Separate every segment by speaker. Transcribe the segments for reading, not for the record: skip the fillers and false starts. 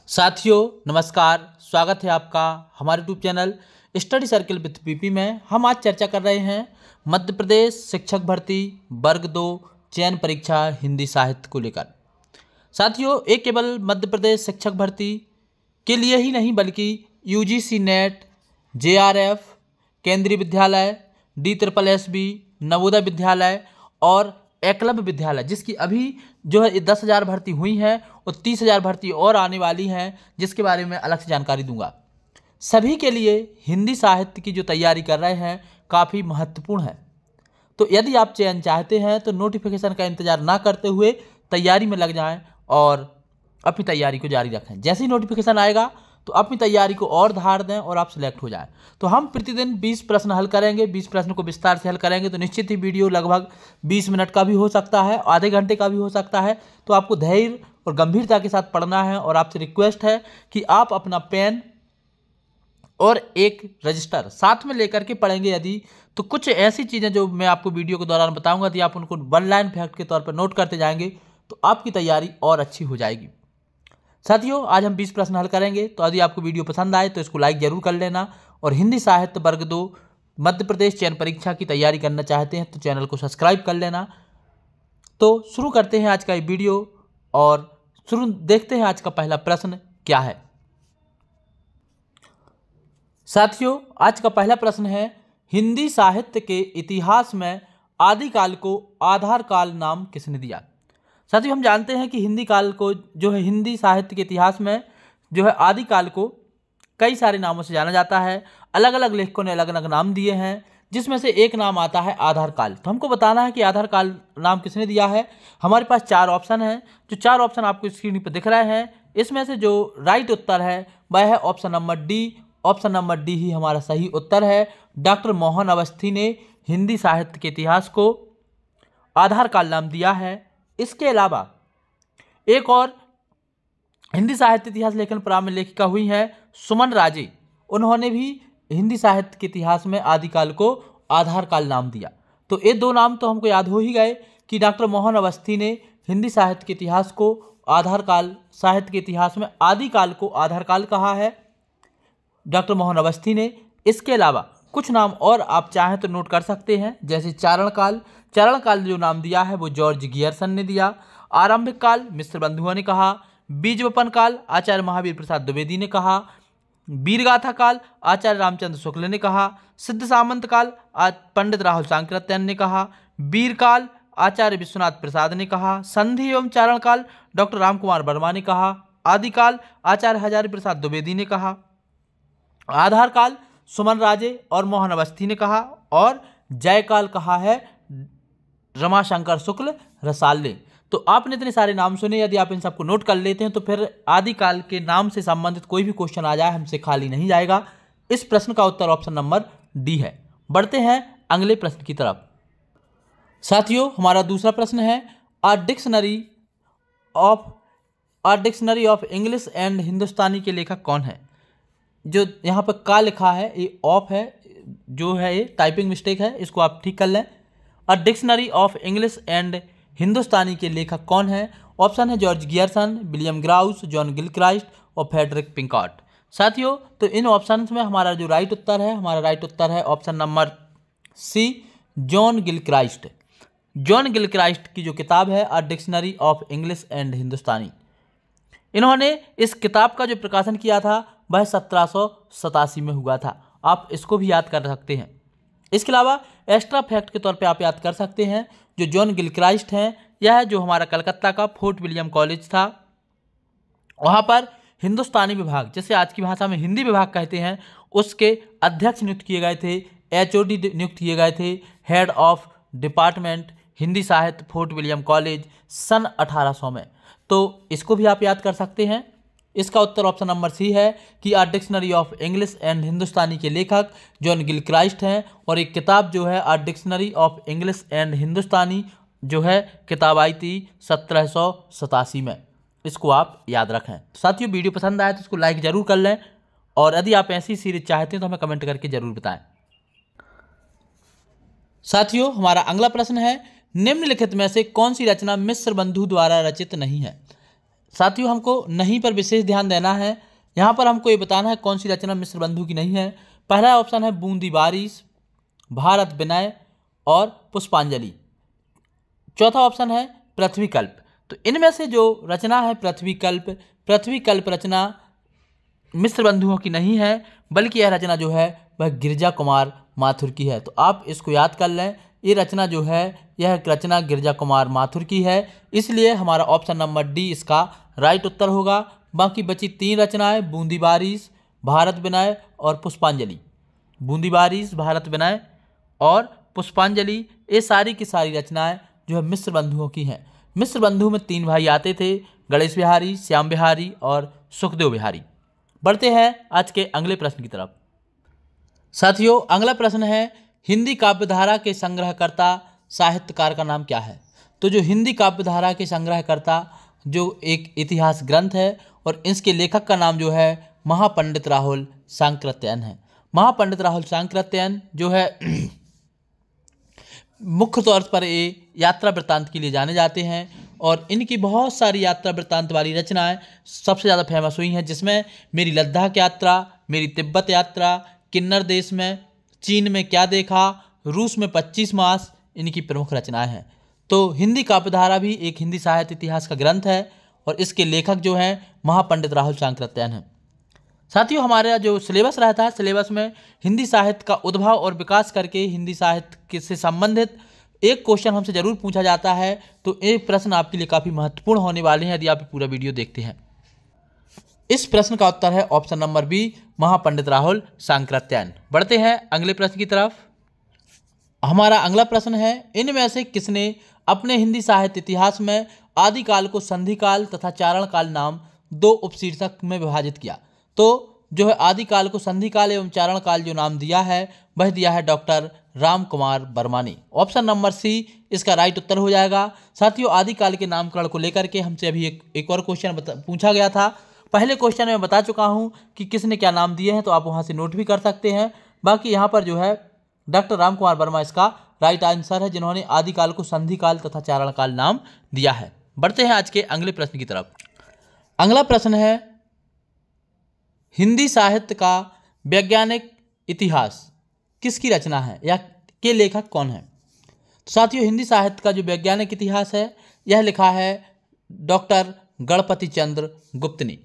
Speaker 1: साथियों नमस्कार, स्वागत है आपका हमारे YouTube channel study circle with PP में। हम आज चर्चा कर रहे हैं मध्य प्रदेश शिक्षक भर्ती वर्ग 2 चयन परीक्षा हिंदी साहित्य को लेकर। साथियों, एक केवल मध्य प्रदेश शिक्षक भर्ती के लिए ही नहीं बल्कि यूजीसी नेट, जेआरएफ, केंद्रीय विद्यालय, DSSB, नवोदय विद्यालय और एकलव्य विद्यालय, जिसकी अभी जो है 10,000 भर्ती हुई हैं और 30,000 भर्ती और आने वाली हैं, जिसके बारे में अलग से जानकारी दूंगा। सभी के लिए हिंदी साहित्य की जो तैयारी कर रहे हैं काफ़ी महत्वपूर्ण है। तो यदि आप चयन चाहते हैं तो नोटिफिकेशन का इंतजार ना करते हुए तैयारी में लग जाएं और अपनी तैयारी को जारी रखें। जैसे ही नोटिफिकेशन आएगा तो अपनी तैयारी को और धार दें और आप सिलेक्ट हो जाएं। तो हम प्रतिदिन 20 प्रश्न हल करेंगे, 20 प्रश्न को विस्तार से हल करेंगे। तो निश्चित ही वीडियो लगभग 20 मिनट का भी हो सकता है, आधे घंटे का भी हो सकता है। तो आपको धैर्य और गंभीरता के साथ पढ़ना है और आपसे रिक्वेस्ट है कि आप अपना पेन और एक रजिस्टर साथ में लेकर के पढ़ेंगे। यदि तो कुछ ऐसी चीज़ें जो मैं आपको वीडियो के दौरान बताऊंगा, यदि आप उनको वन लाइन फैक्ट के तौर पर नोट करते जाएंगे तो आपकी तैयारी और अच्छी हो जाएगी। साथियों, आज हम 20 प्रश्न हल करेंगे। तो यदि आपको वीडियो पसंद आए तो इसको लाइक जरूर कर लेना और हिंदी साहित्य वर्ग 2 मध्य प्रदेश चयन परीक्षा की तैयारी करना चाहते हैं तो चैनल को सब्सक्राइब कर लेना। तो शुरू करते हैं आज का ये वीडियो और देखते हैं आज का पहला प्रश्न क्या है। साथियों, आज का पहला प्रश्न है, हिंदी साहित्य के इतिहास में आदिकाल को आधार काल नाम किसने दिया। साथियों, हम जानते हैं कि हिंदी काल को जो है हिंदी साहित्य के इतिहास में जो है आदिकाल को कई सारे नामों से जाना जाता है। अलग अलग लेखकों ने अलग अलग नाम दिए हैं, जिसमें से एक नाम आता है आधार काल। तो हमको बताना है कि आधार काल नाम किसने दिया है। हमारे पास 4 ऑप्शन हैं, जो 4 ऑप्शन आपको स्क्रीन पर दिख रहे हैं। इसमें से जो राइट उत्तर है वह है option number D. Option number D ही हमारा सही उत्तर है। डॉक्टर मोहन अवस्थी ने हिंदी साहित्य के इतिहास को आधार काल नाम दिया है। इसके अलावा एक और हिंदी साहित्य इतिहास लेखन प्रारंभ में लेखिका हुई हैं सुमन राजे। उन्होंने भी हिंदी साहित्य के इतिहास में आदिकाल को आधार काल नाम दिया। तो ये 2 नाम तो हमको याद हो ही गए कि डॉक्टर मोहन अवस्थी ने हिंदी साहित्य के इतिहास को आधार काल, साहित्य के इतिहास में आदिकाल को आधार काल कहा है डॉक्टर मोहन अवस्थी ने। इसके अलावा कुछ नाम और आप चाहें तो नोट कर सकते हैं, जैसे चारण काल। चारण काल जो नाम दिया है वो जॉर्ज गियर्सन ने दिया। आरंभिक काल मिश्र बंधुओं ने कहा। बीज वपन काल आचार्य महावीर प्रसाद द्विवेदी ने कहा। वीरगाथा काल आचार्य रामचंद्र शुक्ल ने कहा। सिद्ध सामंत काल पंडित राहुल सांकृत्यायन ने कहा। वीर काल आचार्य विश्वनाथ प्रसाद ने कहा। संधि एवं चारण काल डॉक्टर रामकुमार वर्मा ने कहा। आदिकाल आचार्य हजारी प्रसाद द्विवेदी ने कहा। आधार काल सुमन राजे और मोहन अवस्थी ने कहा। और जयकाल कहा है रमाशंकर शुक्ल रसाल ने। तो आपने इतने सारे नाम सुने, यदि आप इन सबको नोट कर लेते हैं तो फिर आदिकाल के नाम से संबंधित कोई भी क्वेश्चन आ जाए हमसे खाली नहीं जाएगा। इस प्रश्न का उत्तर ऑप्शन नंबर डी है। बढ़ते हैं अगले प्रश्न की तरफ। साथियों, हमारा दूसरा प्रश्न है, a dictionary of English and Hindustani के लेखक कौन है। जो यहाँ पर का लिखा है ये ऑफ है, जो है ये टाइपिंग मिस्टेक है, इसको आप ठीक कर लें। A dictionary of English and Hindustani के लेखक कौन है। ऑप्शन है George Grierson, William Growse, John Gilchrist और फ्रेडरिक पिंकॉट। साथियों, तो इन ऑप्शंस में हमारा जो राइट उत्तर है, हमारा राइट उत्तर है option number C, John Gilchrist. John Gilchrist की जो किताब है a dictionary of English and Hindustani, इन्होंने इस किताब का जो प्रकाशन किया था वह 1787 में हुआ था। आप इसको भी याद कर सकते हैं। इसके अलावा एक्स्ट्रा फैक्ट के तौर पे आप याद कर सकते हैं, जो जॉन गिलक्राइस्ट हैं, यह जो हमारा कलकत्ता का फोर्ट विलियम कॉलेज था, वहाँ पर हिंदुस्तानी विभाग, जैसे आज की भाषा में हिंदी विभाग कहते हैं, उसके अध्यक्ष नियुक्त किए गए थे। HOD नियुक्त किए गए थे, हेड ऑफ डिपार्टमेंट हिंदी साहित्य, फोर्ट विलियम कॉलेज, सन 1800 में। तो इसको भी आप याद कर सकते हैं। इसका उत्तर ऑप्शन नंबर सी है कि a dictionary of English and Hindustani के लेखक जॉन गिलक्राइस्ट हैं। और एक किताब जो है a dictionary of English and Hindustani जो है किताब आई थी 1787 में। इसको आप याद रखें। साथियों, वीडियो पसंद आए तो इसको लाइक ज़रूर कर लें और यदि आप ऐसी सीरीज चाहते हैं तो हमें कमेंट करके ज़रूर बताएं। साथियों, हमारा अगला प्रश्न है, निम्नलिखित में से कौन सी रचना मिश्र बंधु द्वारा रचित नहीं है। साथियों हमको नहीं पर विशेष ध्यान देना है। यहाँ पर हमको ये बताना है कौन सी रचना मिश्र बंधु की नहीं है। पहला ऑप्शन है बूंदी बारिश, भारत विनय और पुष्पांजलि। चौथा ऑप्शन है पृथ्वी कल्प। तो इनमें से जो रचना है पृथ्वी कल्प रचना मिश्र बंधुओं की नहीं है, बल्कि यह रचना जो है वह गिरिजा कुमार माथुर की है। तो आप इसको याद कर लें, ये रचना जो है यह रचना गिरिजा कुमार माथुर की है, इसलिए हमारा ऑप्शन नंबर डी इसका राइट उत्तर होगा। बाकी बची 3 रचनाएं बूंदी बारिश, भारत विनय और पुष्पांजलि। बूंदी बारिश, भारत विनय और पुष्पांजलि, ये सारी की सारी रचनाएं जो है मिश्र बंधुओं की हैं। मिश्र बंधु में 3 भाई आते थे, गणेश बिहारी, श्याम बिहारी और सुखदेव बिहारी। बढ़ते हैं आज के अगले प्रश्न की तरफ। साथियों अगला प्रश्न है हिंदी काव्यधारा के संग्रहकर्ता साहित्यकार का नाम क्या है। तो जो हिंदी काव्यधारा के संग्रहकर्ता जो एक इतिहास ग्रंथ है और इसके लेखक का नाम जो है महापंडित राहुल सांकृत्यायन है। महापंडित राहुल सांकृत्यायन जो है मुख्य तौर पर ये यात्रा वृत्तांत के लिए जाने जाते हैं और इनकी बहुत सारी यात्रा वृत्तांत वाली रचनाएं सबसे ज़्यादा फेमस हुई हैं, जिसमें मेरी लद्दाख यात्रा, मेरी तिब्बत यात्रा, किन्नर देश में, चीन में क्या देखा, रूस में 25 मास इनकी प्रमुख रचनाएं हैं। तो हिंदी काव्यधारा भी एक हिंदी साहित्य इतिहास का ग्रंथ है और इसके लेखक जो हैं महापंडित राहुल सांकृत्यायन हैं। साथियों हमारा जो सिलेबस रहता है, सिलेबस में हिंदी साहित्य का उद्भव और विकास करके हिंदी साहित्य से संबंधित एक क्वेश्चन हमसे जरूर पूछा जाता है। तो ये प्रश्न आपके लिए काफ़ी महत्वपूर्ण होने वाले हैं यदि आप पूरा वीडियो देखते हैं। इस प्रश्न का उत्तर है option number B, Mahapandit Rahul Sankrityayan. बढ़ते हैं अगले प्रश्न की तरफ। हमारा अगला प्रश्न है इनमें से किसने अपने हिंदी साहित्य इतिहास में आदिकाल को संधिकाल तथा चारण काल नाम 2 उपशीर्षक में विभाजित किया। तो जो है आदिकाल को संधिकाल एवं चारण काल जो नाम दिया है वह दिया है डॉक्टर राम कुमार वर्मा ने। ऑप्शन नंबर सी इसका राइट उत्तर हो जाएगा। साथियों आदिकाल के नामकरण को लेकर के हमसे अभी एक और क्वेश्चन पूछा गया था। पहले क्वेश्चन में बता चुका हूं कि किसने क्या नाम दिए हैं, तो आप वहां से नोट भी कर सकते हैं। बाकी यहाँ पर जो है डॉक्टर राम कुमार वर्मा इसका राइट आंसर है, जिन्होंने आदिकाल को संधिकाल तथा चारण काल नाम दिया है। बढ़ते हैं आज के अगले प्रश्न की तरफ। अगला प्रश्न है हिंदी साहित्य का वैज्ञानिक इतिहास किसकी रचना है या के लेखक कौन है। तो साथियों हिंदी साहित्य का जो वैज्ञानिक इतिहास है यह लिखा है डॉक्टर गणपति चंद्र गुप्त ने।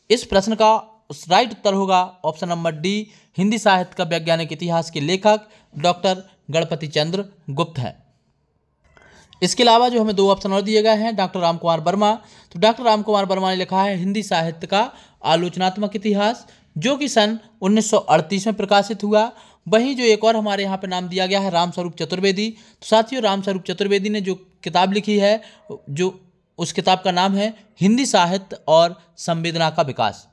Speaker 1: इस प्रश्न का राइट उत्तर होगा ऑप्शन नंबर डी, हिंदी साहित्य का वैज्ञानिक इतिहास के लेखक डॉक्टर गणपति चंद्र गुप्त हैं। इसके अलावा जो हमें 2 ऑप्शन और दिए गए हैं डॉक्टर राम कुमार वर्मा। तो डॉक्टर राम कुमार वर्मा ने लिखा है हिंदी साहित्य का आलोचनात्मक इतिहास, जो कि सन 1938 में प्रकाशित हुआ। वहीं जो एक और हमारे यहाँ पे नाम दिया गया है रामस्वरूप चतुर्वेदी। तो साथियों रामस्वरूप चतुर्वेदी ने जो किताब लिखी है, जो उस किताब का नाम है हिंदी साहित्य और संवेदना का विकास।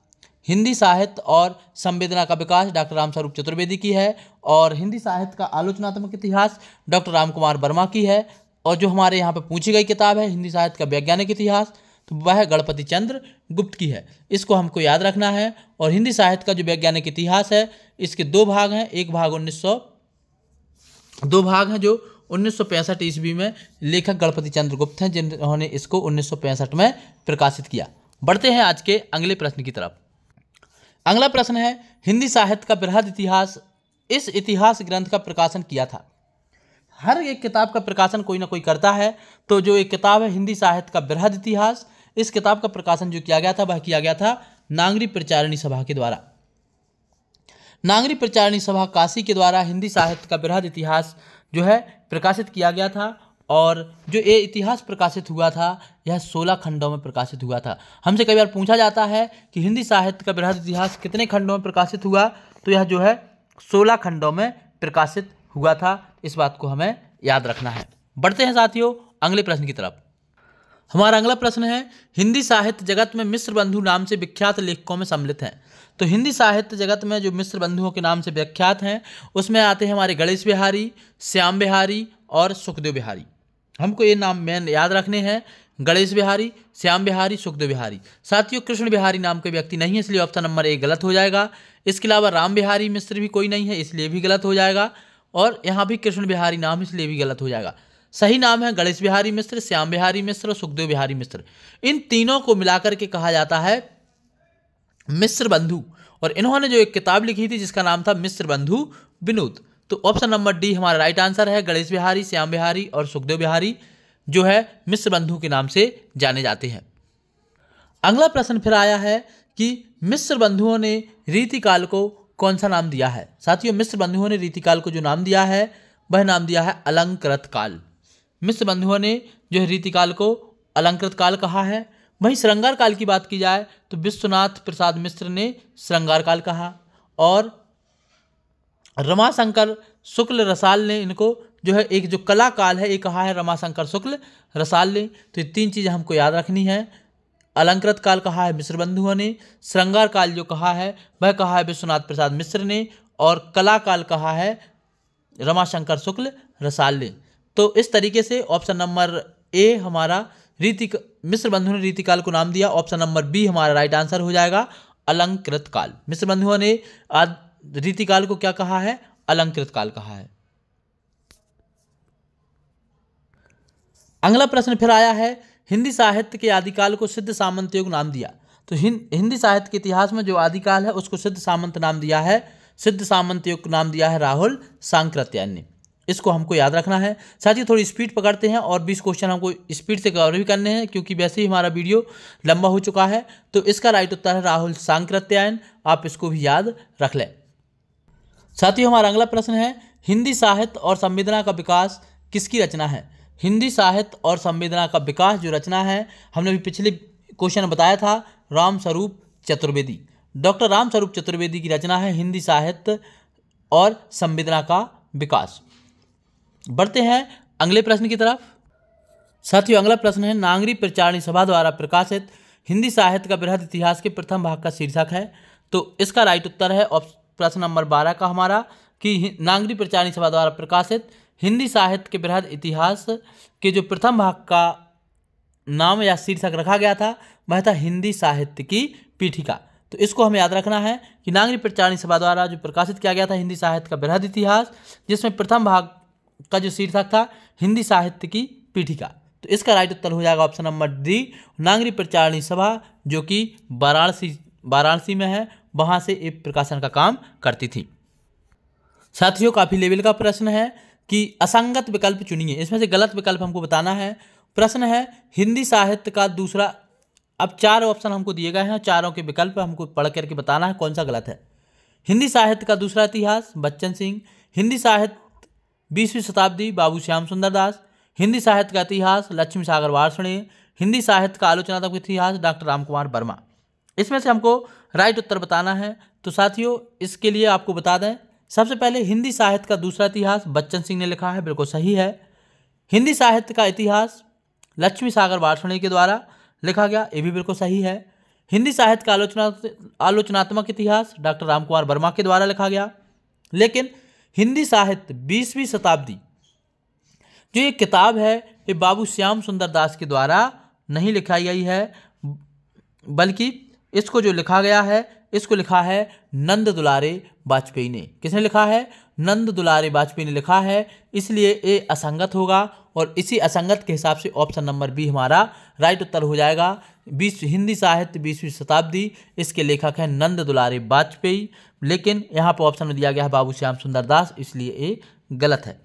Speaker 1: हिंदी साहित्य और संवेदना का विकास डॉक्टर रामस्वरूप चतुर्वेदी की है और हिंदी साहित्य का आलोचनात्मक इतिहास डॉक्टर राम कुमार वर्मा की है। और जो हमारे यहाँ पे पूछी गई किताब है हिंदी साहित्य का वैज्ञानिक इतिहास, तो वह गणपति चंद्र गुप्त की है। इसको हमको याद रखना है। और हिंदी साहित्य का जो वैज्ञानिक इतिहास है इसके 2 भाग हैं। एक भाग 2 भाग हैं जो 1965 ईस्वी में लेखक गणपति चंद्र गुप्त हैं, जिन्होंने इसको 1965 में प्रकाशित किया। बढ़ते हैं आज के अगले प्रश्न की तरफ। अगला प्रश्न है हिंदी साहित्य का बृहद इतिहास, इस इतिहास ग्रंथ का प्रकाशन किया था। हर एक किताब का प्रकाशन कोई ना कोई करता है। तो जो एक किताब है हिंदी साहित्य का बृहद इतिहास, इस किताब का प्रकाशन जो किया गया था वह किया गया था नागरी प्रचारिणी सभा के द्वारा। नागरी प्रचारिणी सभा काशी के द्वारा हिंदी साहित्य का बृहद इतिहास जो है प्रकाशित किया गया था। और जो ये इतिहास प्रकाशित हुआ था यह 16 खंडों में प्रकाशित हुआ था। हमसे कई बार पूछा जाता है कि हिंदी साहित्य का बृहद इतिहास कितने खंडों में प्रकाशित हुआ, तो यह जो है 16 खंडों में प्रकाशित हुआ था। इस बात को हमें याद रखना है। बढ़ते हैं साथियों अगले प्रश्न की तरफ। हमारा अगला प्रश्न है हिंदी साहित्य जगत में मिश्र बंधु नाम से विख्यात लेखकों में सम्मिलित हैं। तो हिंदी साहित्य जगत में जो मिश्र बंधुओं के नाम से विख्यात हैं उसमें आते हैं हमारे गणेश बिहारी, श्याम बिहारी और सुखदेव बिहारी। हमको ये नाम मेन याद रखने हैं, गणेश बिहारी, श्याम बिहारी, सुखदेव बिहारी। साथियों कृष्ण बिहारी नाम के व्यक्ति नहीं है, इसलिए ऑप्शन नंबर 1 गलत हो जाएगा। इसके अलावा राम बिहारी मिश्र भी कोई नहीं है, इसलिए भी गलत हो जाएगा। और यहाँ भी कृष्ण बिहारी नाम इसलिए भी गलत हो जाएगा। सही नाम है गणेश बिहारी मिश्र, श्याम बिहारी मिश्र और सुखदेव बिहारी मिश्र। इन तीनों को मिलाकर के कहा जाता है मिश्र बंधु। और इन्होंने जो एक किताब लिखी थी जिसका नाम था मिश्र बंधु विनोद। तो ऑप्शन नंबर डी हमारा राइट आंसर है। गणेश बिहारी, श्याम बिहारी और सुखदेव बिहारी जो है मिश्र बंधु के नाम से जाने जाते हैं। अगला प्रश्न फिर आया है कि मिश्र बंधुओं ने रीतिकाल को कौन सा नाम दिया है। साथियों, मिश्र बंधुओं ने रीतिकाल को जो नाम दिया है वह नाम दिया है अलंकृत काल। मिश्र बंधुओं ने जो है रीतिकाल को अलंकृत काल कहा है। वहीं श्रृंगार काल की बात की जाए तो विश्वनाथ प्रसाद मिश्र ने श्रृंगार काल कहा और रमाशंकर शुक्ल रसाल ने इनको जो है एक जो कला काल है ये कहा है रमाशंकर शुक्ल रसाल ने। तो ये तीन चीज़ें हमको याद रखनी है। अलंकृत काल कहा है मिश्र बंधुओं ने, श्रृंगार काल जो कहा है वह कहा है विश्वनाथ प्रसाद मिश्र ने और कला काल कहा है रमाशंकर शुक्ल रसाल ने। तो इस तरीके से ऑप्शन नंबर ए हमारा मिश्र बंधुओं ने रीतिकाल को नाम दिया। ऑप्शन नंबर बी हमारा राइट आंसर हो जाएगा अलंकृत काल। मिश्र बंधुओं ने रीतिकाल को क्या कहा है? अलंकृत काल कहा है। अगला प्रश्न फिर आया है हिंदी साहित्य के आदिकाल को सिद्ध सामंत युग नाम दिया। तो हिंदी साहित्य के इतिहास में जो आदिकाल है उसको सिद्ध सामंत नाम दिया है, सिद्ध सामंत युग नाम दिया है राहुल सांकृत्यायन ने। इसको हमको याद रखना है। साथ ही थोड़ी स्पीड पकड़ते हैं और 20 क्वेश्चन हमको स्पीड से कवर भी करने हैं क्योंकि वैसे ही हमारा वीडियो लंबा हो चुका है। तो इसका राइट उत्तर है राहुल सांकृत्यायन। आप इसको भी याद रख लें। साथियों, हमारा अगला प्रश्न है हिंदी साहित्य और संवेदना का विकास किसकी रचना है? हिंदी साहित्य और संवेदना का विकास जो रचना है हमने अभी पिछले क्वेश्चन बताया था रामस्वरूप चतुर्वेदी। डॉक्टर रामस्वरूप चतुर्वेदी की रचना है हिंदी साहित्य और संवेदना का विकास। बढ़ते हैं अगले प्रश्न की तरफ। साथियों, अगला प्रश्न है नागरी प्रचारणी सभा द्वारा प्रकाशित हिंदी साहित्य का बृहद इतिहास के प्रथम भाग का शीर्षक है। तो इसका राइट उत्तर है प्रश्न नंबर 12 का हमारा कि नागरी प्रचारणी सभा द्वारा प्रकाशित हिंदी साहित्य के बृहद इतिहास के जो प्रथम भाग का नाम या शीर्षक रखा गया था वह था हिंदी साहित्य की पीठिका। तो इसको हमें याद रखना है कि नागरी प्रचारणी सभा द्वारा जो प्रकाशित किया गया था हिंदी साहित्य का बृहद इतिहास, जिसमें प्रथम भाग का जो शीर्षक था हिंदी साहित्य की पीठिका। तो इसका राइट उत्तर हो जाएगा ऑप्शन नंबर डी नागरी प्रचारणी सभा, जो कि वाराणसी में है, वहाँ से एक प्रकाशन का काम करती थी। साथियों, काफ़ी लेवल का प्रश्न है कि असंगत विकल्प चुनिए। इसमें से गलत विकल्प हमको बताना है। प्रश्न है हिंदी साहित्य का दूसरा, अब 4 ऑप्शन हमको दिए गए हैं, चारों के विकल्प हमको पढ़ करके बताना है कौन सा गलत है। हिंदी साहित्य का दूसरा इतिहास बच्चन सिंह, हिंदी साहित्य 20वीं शताब्दी बाबू श्याम सुंदर दास, हिंदी साहित्य का इतिहास लक्ष्मी सागर वार्ष्णेय, हिंदी साहित्य का आलोचनात्मक इतिहास डॉक्टर रामकुमार वर्मा। इसमें से हमको राइट उत्तर बताना है। तो साथियों, इसके लिए आपको बता दें, सबसे पहले हिंदी साहित्य का दूसरा इतिहास बच्चन सिंह ने लिखा है, बिल्कुल सही है। हिंदी साहित्य का इतिहास लक्ष्मी सागर वार्ष्णेय के द्वारा लिखा गया, ये भी बिल्कुल सही है। हिंदी साहित्य का आलोचनात्मक इतिहास डॉक्टर रामकुमार वर्मा के द्वारा लिखा गया। लेकिन हिंदी साहित्य 20वीं शताब्दी जो ये किताब है ये बाबू श्याम सुंदर दास के द्वारा नहीं लिखाई गई है, बल्कि इसको जो लिखा गया है इसको लिखा है नंद दुलारे वाजपेयी ने। किसने लिखा है? नंद दुलारे वाजपेयी ने लिखा है, इसलिए ये असंगत होगा। और इसी असंगत के हिसाब से ऑप्शन नंबर बी हमारा राइट उत्तर हो जाएगा। हिंदी साहित्य 20वीं शताब्दी, इसके लेखक हैं नंद दुलारे वाजपेयी, लेकिन यहाँ पर ऑप्शन में दिया गया है बाबू श्याम सुंदर दास, इसलिए ये गलत है।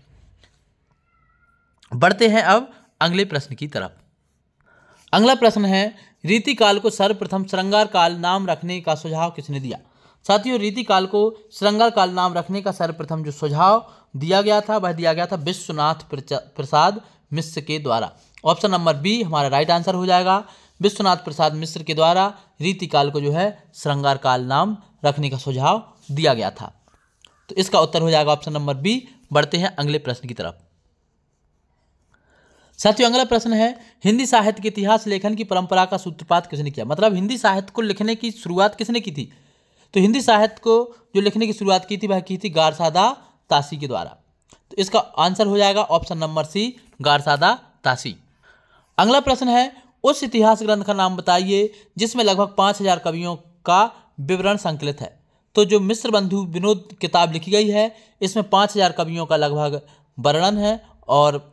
Speaker 1: बढ़ते हैं अब अगले प्रश्न की तरफ। अगला प्रश्न है रीतिकाल को सर्वप्रथम श्रृंगार काल नाम रखने का सुझाव किसने दिया? साथियों, रीतिकाल को श्रृंगार काल नाम रखने का सर्वप्रथम जो सुझाव दिया गया था वह दिया गया था विश्वनाथ प्रसाद मिश्र के द्वारा। ऑप्शन नंबर बी हमारा राइट आंसर हो जाएगा। विश्वनाथ प्रसाद मिश्र के द्वारा रीतिकाल को जो है श्रृंगार काल नाम रखने का सुझाव दिया गया था। तो इसका उत्तर हो जाएगा ऑप्शन नंबर बी। बढ़ते हैं अगले प्रश्न की तरफ। साथियों, अगला प्रश्न है हिंदी साहित्य के इतिहास लेखन की परंपरा का सूत्रपात किसने किया? मतलब हिंदी साहित्य को लिखने की शुरुआत किसने की थी? तो हिंदी साहित्य को जो लिखने की शुरुआत की थी वह की थी गारसादा तासी के द्वारा। तो इसका आंसर हो जाएगा ऑप्शन नंबर सी गारसादा तासी। अगला प्रश्न है उस इतिहास ग्रंथ का नाम बताइए जिसमें लगभग 5000 कवियों का विवरण संकलित है। तो जो मिश्र बंधु विनोद किताब लिखी गई है इसमें 5000 कवियों का लगभग वर्णन है और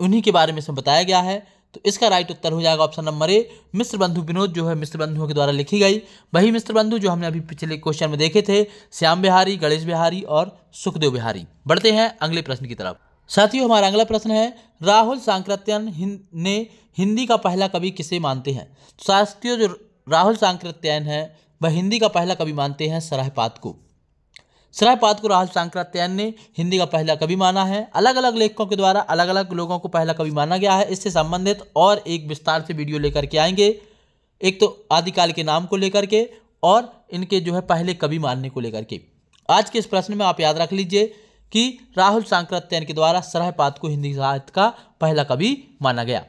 Speaker 1: उन्हीं के बारे में इसमें बताया गया है। तो इसका राइट उत्तर हो जाएगा ऑप्शन नंबर ए, मिस्र बंधु विनोद जो है मिस्र बंधुओं के द्वारा लिखी गई। वही मिस्र बंधु जो हमने अभी पिछले क्वेश्चन में देखे थे, श्याम बिहारी, गणेश बिहारी और सुखदेव बिहारी। बढ़ते हैं अगले प्रश्न की तरफ। साथियों, हमारा अगला प्रश्न है, राहुल सांकृत्यायन ने हिंदी का पहला कवि किसे मानते हैं? तो साथियों, जो राहुल सांकृत्यायन है वह हिंदी का पहला कवि मानते हैं सरायपात को। सरायपात को राहुल सांकृत्यायन ने हिंदी का पहला कवि माना है। अलग अलग लेखकों के द्वारा अलग अलग लोगों को पहला कवि माना गया है। इससे संबंधित और एक विस्तार से वीडियो लेकर के आएंगे, एक तो आदिकाल के नाम को लेकर के और इनके जो है पहले कवि मानने को लेकर के। आज के इस प्रश्न में आप याद रख लीजिए कि राहुल सांकृत्यायन के द्वारा सरायपात को हिंदी साहित्य का पहला कवि माना गया।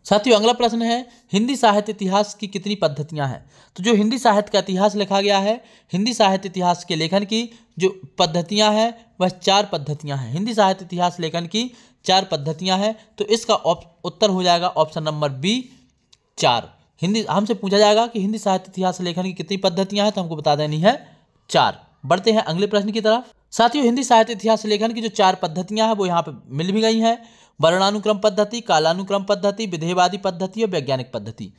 Speaker 1: साथियों, अगला प्रश्न है, हिंदी साहित्य इतिहास की कितनी पद्धतियां हैं? तो जो हिंदी साहित्य का इतिहास लिखा गया है, हिंदी साहित्य इतिहास के लेखन की जो पद्धतियां हैं वह 4 पद्धतियां हैं। हिंदी साहित्य इतिहास लेखन की 4 पद्धतियां हैं। तो इसका उत्तर हो जाएगा ऑप्शन नंबर बी, 4। हिंदी हमसे पूछा जाएगा कि हिंदी साहित्य इतिहास लेखन की कितनी पद्धतियां हैं, तो हमको बता देनी है 4। बढ़ते हैं अगले प्रश्न की तरफ। साथियों, हिंदी साहित्य इतिहास लेखन की जो 4 पद्धतियां हैं वो यहाँ पे मिल भी गई हैं। वर्णानुक्रम पद्धति, कालानुक्रम पद्धति, विधेयवादी पद्धति और वैज्ञानिक पद्धति।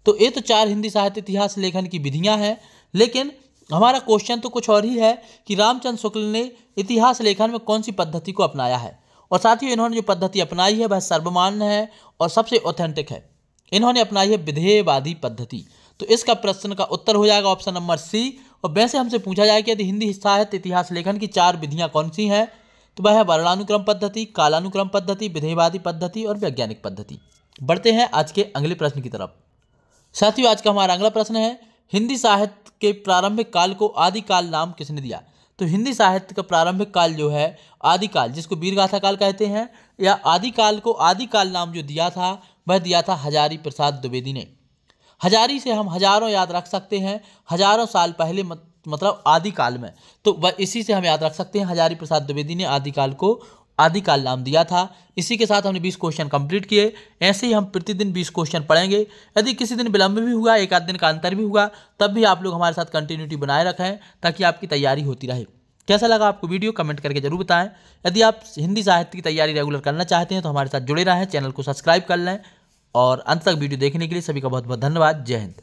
Speaker 1: तो ये तो 4 हिंदी साहित्य इतिहास लेखन की विधियां हैं। लेकिन हमारा क्वेश्चन तो कुछ और ही है कि रामचंद्र शुक्ल ने इतिहास लेखन में कौन सी पद्धति को अपनाया है। और साथियों, इन्होंने जो पद्धति अपनाई है वह सर्वमान्य है और सबसे ऑथेंटिक है। इन्होंने अपनाई है विधेयवादी पद्धति। तो इसका प्रश्न का उत्तर हो जाएगा ऑप्शन नंबर सी। और वैसे हमसे पूछा जाए कि यदि हिंदी साहित्य इतिहास लेखन की 4 विधियां कौन सी हैं, तो वह है वर्णानुक्रम पद्धति, कालानुक्रम पद्धति, विधेयवादी पद्धति और वैज्ञानिक पद्धति। बढ़ते हैं आज के अगले प्रश्न की तरफ। साथियों, आज का हमारा अगला प्रश्न है, हिंदी साहित्य के प्रारंभिक काल को आदिकाल नाम किसने दिया? तो हिंदी साहित्य का प्रारंभिक काल जो है आदिकाल, जिसको वीरगाथा काल कहते हैं, या आदिकाल को आदिकाल नाम जो दिया था वह दिया था हजारी प्रसाद द्विवेदी ने। हजारी से हम हजारों याद रख सकते हैं, हजारों साल पहले मतलब आदिकाल में। तो वह इसी से हम याद रख सकते हैं, हजारी प्रसाद द्विवेदी ने आदिकाल को आदिकाल नाम दिया था। इसी के साथ हमने 20 क्वेश्चन कंप्लीट किए। ऐसे ही हम प्रतिदिन 20 क्वेश्चन पढ़ेंगे। यदि किसी दिन विलंब भी हुआ, एक आध दिन का अंतर भी हुआ, तब भी आप लोग हमारे साथ कंटिन्यूटी बनाए रखें ताकि आपकी तैयारी होती रहे। कैसा लगा आपको वीडियो, कमेंट करके जरूर बताएं। यदि आप हिंदी साहित्य की तैयारी रेगुलर करना चाहते हैं तो हमारे साथ जुड़े रहें, चैनल को सब्सक्राइब कर लें। और अंत तक वीडियो देखने के लिए सभी का बहुत बहुत धन्यवाद। जय हिंद।